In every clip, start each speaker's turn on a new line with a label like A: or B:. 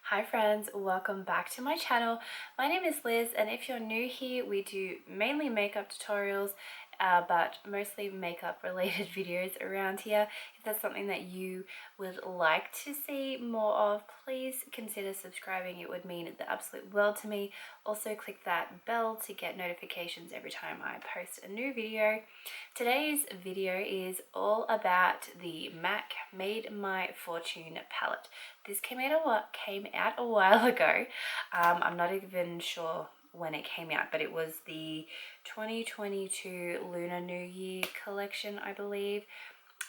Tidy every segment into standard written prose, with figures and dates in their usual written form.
A: Hi friends, welcome back to my channel. My name is Liz, and if you're new here, we do mainly makeup tutorials, but mostly makeup related videos around here. If that's something that you would like to see more of, please consider subscribing. It would mean the absolute world to me. Also click that bell to get notifications every time I post a new video. Today's video is all about the MAC Made My Fortune palette. This came out a while ago. I'm not even sure when it came out, but it was the 2022 Lunar New Year collection, I believe.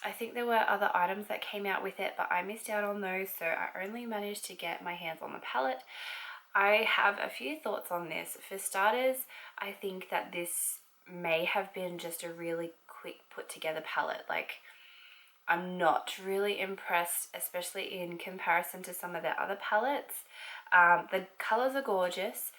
A: I think there were other items that came out with it, but I missed out on those, so I only managed to get my hands on the palette. I have a few thoughts on this. For starters, I think that this may have been just a really quick put together palette. I'm not really impressed, especially in comparison to some of their other palettes. The colors are gorgeous,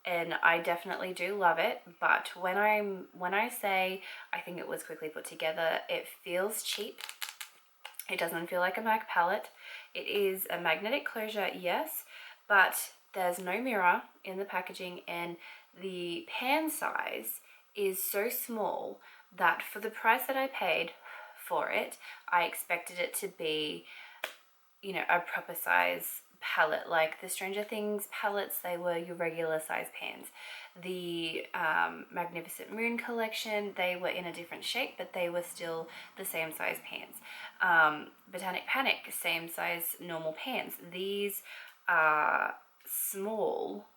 A: and I definitely do love it. But when I say I think it was quickly put together, it feels cheap. It doesn't feel like a MAC palette. It is a magnetic closure, yes, but there's no mirror in the packaging, and the pan size is so small that for the price that I paid for it, I expected it to be, a proper size palette. Like the Stranger Things palettes, they were your regular size pans. The Magnificent Moon collection, they were in a different shape, but they were still the same size pans. Botanic Panic, same size normal pans. These are small.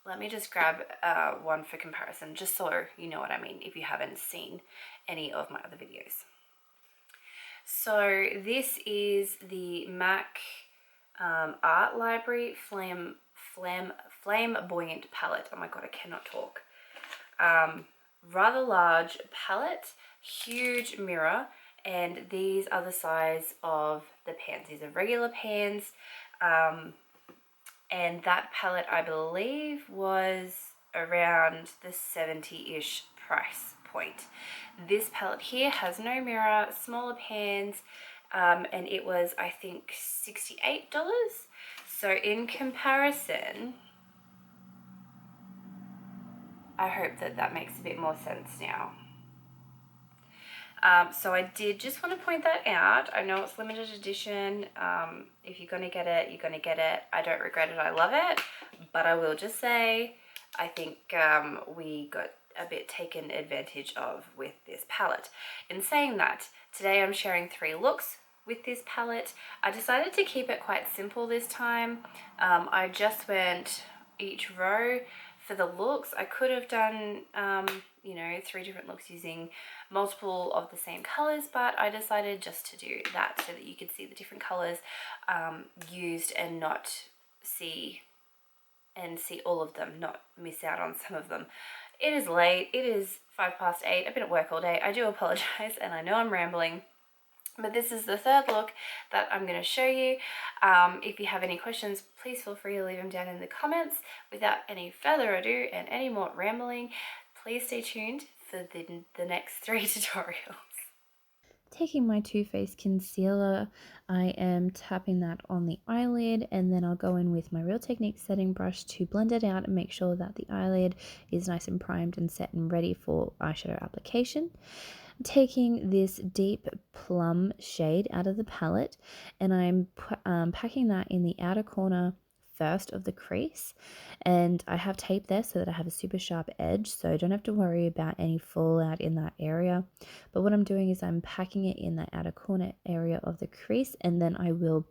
A: Let me just grab one for comparison, just so you know what I mean if you haven't seen any of my other videos. So this is the MAC Art Library Flamboyant palette. Oh my god, I cannot talk. Rather large palette, huge mirror, and these are the size of the pans. These are regular pans, and that palette I believe was around the 70-ish price point. This palette here has no mirror, smaller pans, and it was, I think, $68. So in comparison, I hope that makes a bit more sense now. So I did just want to point that out. I know it's limited edition. If you're going to get it, you're going to get it. I don't regret it. I love it. But I will just say, I think we got a bit taken advantage of with this palette. In saying that, today I'm sharing 3 looks with this palette. I decided to keep it quite simple this time. I just went each row for the looks. I could have done 3 different looks using multiple of the same colors, but I decided just to do that so that you could see the different colors used and not see all of them, not miss out on some of them. It is late. It is 8:05. I've been at work all day. I do apologize, and I know I'm rambling, but this is the 3rd look that I'm going to show you. If you have any questions, please feel free to leave them down in the comments. Without any further ado and any more rambling, please stay tuned for the next 3 tutorials.
B: Taking my Too Faced concealer, I am tapping that on the eyelid, and then I'll go in with my Real Techniques setting brush to blend it out and make sure that the eyelid is nice and primed and set and ready for eyeshadow application. I'm taking this deep plum shade out of the palette, and I'm packing that in the outer corner first of the crease, and I have tape there so that I have a super sharp edge, so I don't have to worry about any fallout in that area. But what I'm doing is I'm packing it in the outer corner area of the crease, and then I will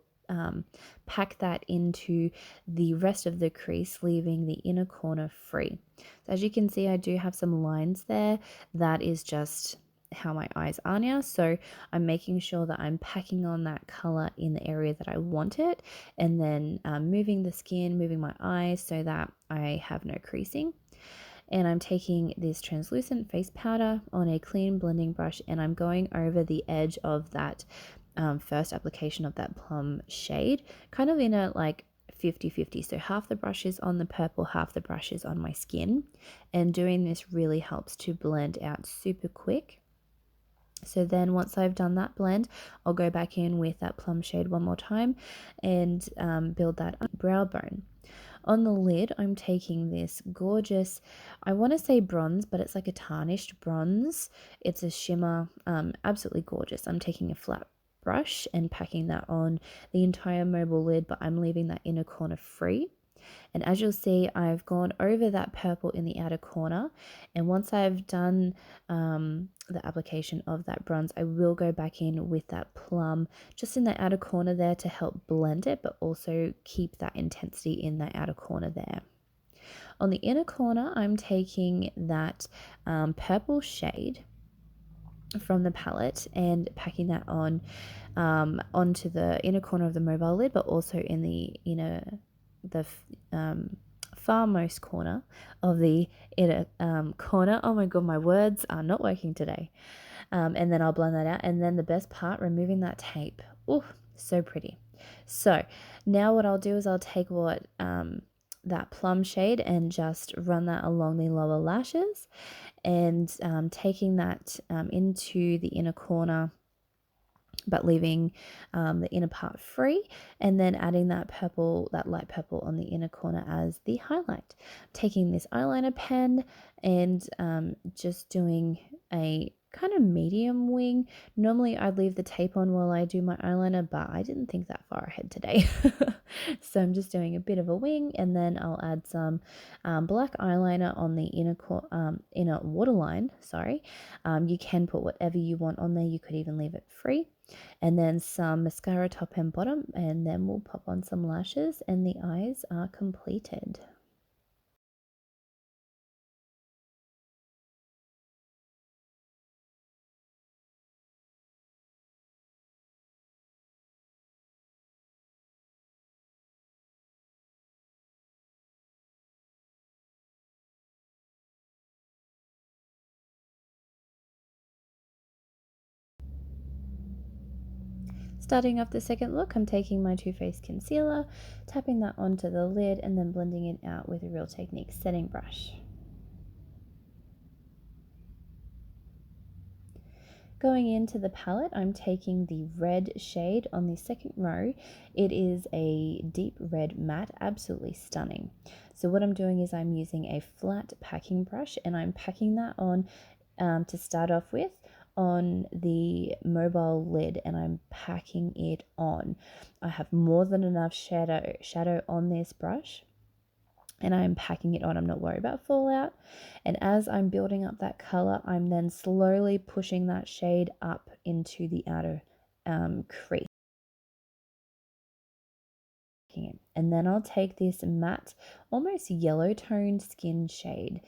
B: pack that into the rest of the crease, leaving the inner corner free. So as you can see, I do have some lines there. That is just how my eyes are now, so I'm making sure that I'm packing on that color in the area that I want it, and then moving the skin, moving my eyes so that I have no creasing. And I'm taking this translucent face powder on a clean blending brush, and I'm going over the edge of that first application of that plum shade, kind of in a 50-50. So half the brush is on the purple, half the brush is on my skin. And doing this really helps to blend out super quick. So then once I've done that blend, I'll go back in with that plum shade one more time and build that brow bone. On the lid, I'm taking this gorgeous, I want to say bronze, but it's like a tarnished bronze. It's a shimmer, absolutely gorgeous. I'm taking a flat brush and packing that on the entire mobile lid, but I'm leaving that inner corner free. And as you'll see, I've gone over that purple in the outer corner. And once I've done the application of that bronze, I will go back in with that plum just in the outer corner there to help blend it, but also keep that intensity in that outer corner there. On the inner corner, I'm taking that purple shade from the palette and packing that on onto the inner corner of the mobile lid, but also in the the farmost corner of the inner corner. Oh my god, my words are not working today. And then I'll blend that out, and then the best part, removing that tape. Oh, so pretty. So now what I'll do is I'll take what that plum shade and just run that along the lower lashes, and taking that into the inner corner, but leaving the inner part free, and then adding that purple, that light purple on the inner corner as the highlight. Taking this eyeliner pen and just doing a kind of medium wing. Normally I'd leave the tape on while I do my eyeliner, but I didn't think that far ahead today. So I'm just doing a bit of a wing, and then I'll add some black eyeliner on the inner waterline. Sorry, you can put whatever you want on there. You could even leave it free. And then some mascara top and bottom, and then we'll pop on some lashes, and the eyes are completed. Starting off the second look, I'm taking my Too Faced concealer, tapping that onto the lid, and then blending it out with a Real Techniques setting brush. Going into the palette, I'm taking the red shade on the second row. It is a deep red matte, absolutely stunning. So what I'm doing is I'm using a flat packing brush, and I'm packing that on to start off with on the mobile lid, and I'm packing it on. I have more than enough shadow on this brush, and I'm packing it on. I'm not worried about fallout. And as I'm building up that color, I'm then slowly pushing that shade up into the outer crease. And then I'll take this matte, almost yellow toned skin shade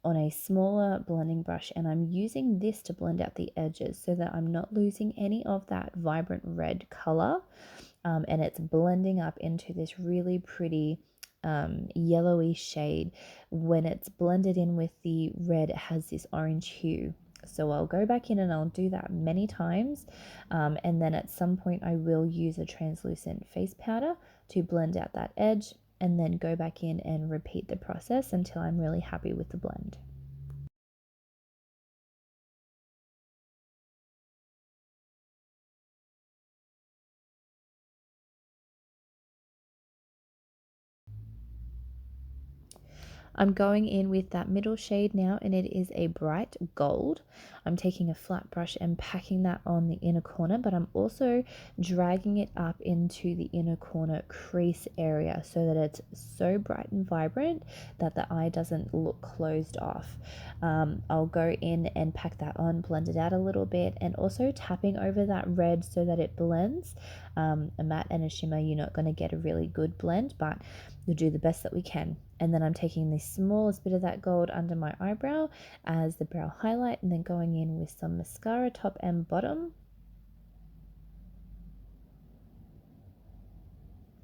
B: on a smaller blending brush, and I'm using this to blend out the edges so that I'm not losing any of that vibrant red color, and it's blending up into this really pretty yellowy shade. When it's blended in with the red, it has this orange hue. So I'll go back in and I'll do that many times, and then at some point I will use a translucent face powder to blend out that edge, and then go back in and repeat the process until I'm really happy with the blend. I'm going in with that middle shade now, and it is a bright gold. I'm taking a flat brush and packing that on the inner corner, but I'm also dragging it up into the inner corner crease area so that it's so bright and vibrant that the eye doesn't look closed off. I'll go in and pack that on, blend it out a little bit, and also tapping over that red so that it blends. A matte and a shimmer, you're not going to get a really good blend, but we'll do the best that we can. And then I'm taking the smallest bit of that gold under my eyebrow as the brow highlight, and then going in with some mascara top and bottom.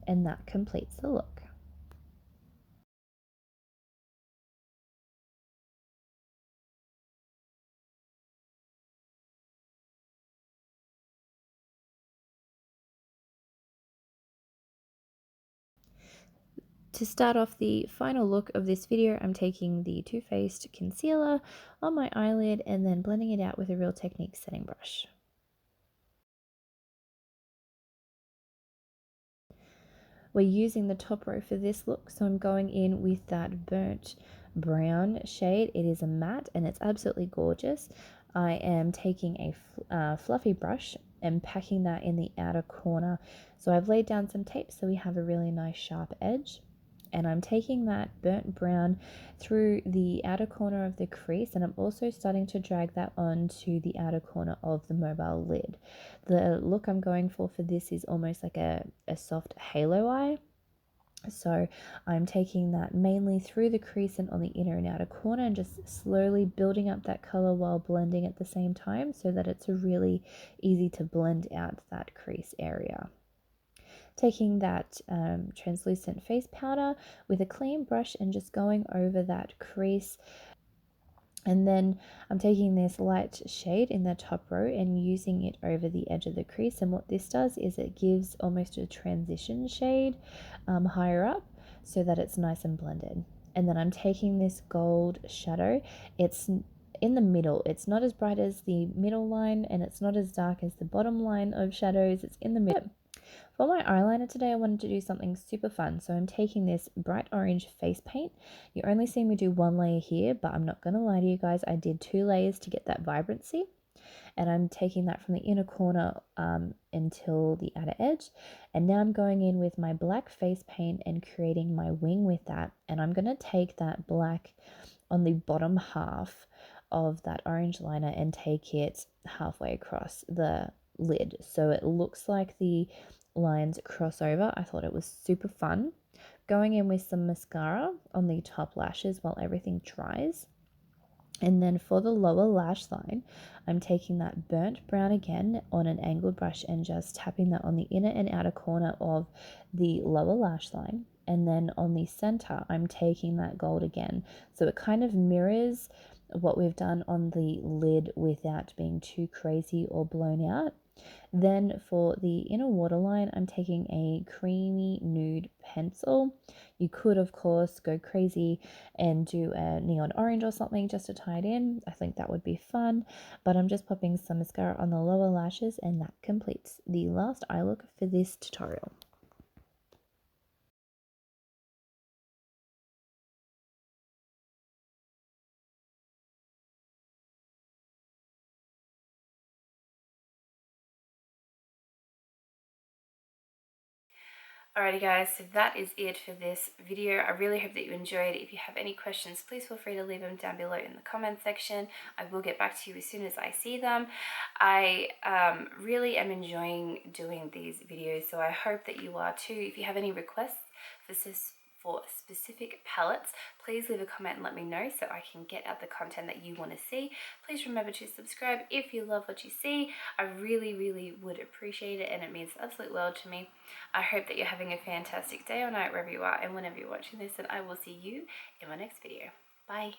B: And that completes the look. To start off the final look of this video, I'm taking the Too Faced concealer on my eyelid and then blending it out with a Real Technique setting brush. We're using the top row for this look, so I'm going in with that burnt brown shade. It is a matte and it's absolutely gorgeous. I am taking a fluffy brush and packing that in the outer corner. So I've laid down some tape so we have a really nice sharp edge. And I'm taking that burnt brown through the outer corner of the crease, and I'm also starting to drag that onto the outer corner of the mobile lid. The look I'm going for this is almost like a soft halo eye. So I'm taking that mainly through the crease and on the inner and outer corner and just slowly building up that color while blending at the same time so that it's really easy to blend out that crease area. Taking that translucent face powder with a clean brush and just going over that crease. And then I'm taking this light shade in the top row and using it over the edge of the crease. And what this does is it gives almost a transition shade higher up so that it's nice and blended. And then I'm taking this gold shadow. It's in the middle. It's not as bright as the middle line and it's not as dark as the bottom line of shadows. It's in the middle. For my eyeliner today, I wanted to do something super fun. So I'm taking this bright orange face paint. You only see me do one layer here, but I'm not going to lie to you guys. I did 2 layers to get that vibrancy. And I'm taking that from the inner corner until the outer edge. And now I'm going in with my black face paint and creating my wing with that. And I'm going to take that black on the bottom half of that orange liner and take it halfway across the lid. So it looks like the lines cross over. I thought it was super fun. Going in with some mascara on the top lashes while everything dries. And then for the lower lash line, I'm taking that burnt brown again on an angled brush and just tapping that on the inner and outer corner of the lower lash line. And then on the center, I'm taking that gold again. So it kind of mirrors what we've done on the lid without being too crazy or blown out. Then for the inner waterline, I'm taking a creamy nude pencil. You could, of course, go crazy and do a neon orange or something just to tie it in. I think that would be fun, but I'm just popping some mascara on the lower lashes and that completes the last eye look for this tutorial.
A: Alrighty guys, so that is it for this video. I really hope that you enjoyed. If you have any questions, please feel free to leave them down below in the comment section. I will get back to you as soon as I see them. I really am enjoying doing these videos, so I hope that you are too. If you have any requests for specific palettes, please leave a comment and let me know so I can get out the content that you want to see. Please remember to subscribe if you love what you see. I really would appreciate it and it means the absolute world to me. I hope that you're having a fantastic day or night wherever you are and whenever you're watching this, and I will see you in my next video. Bye.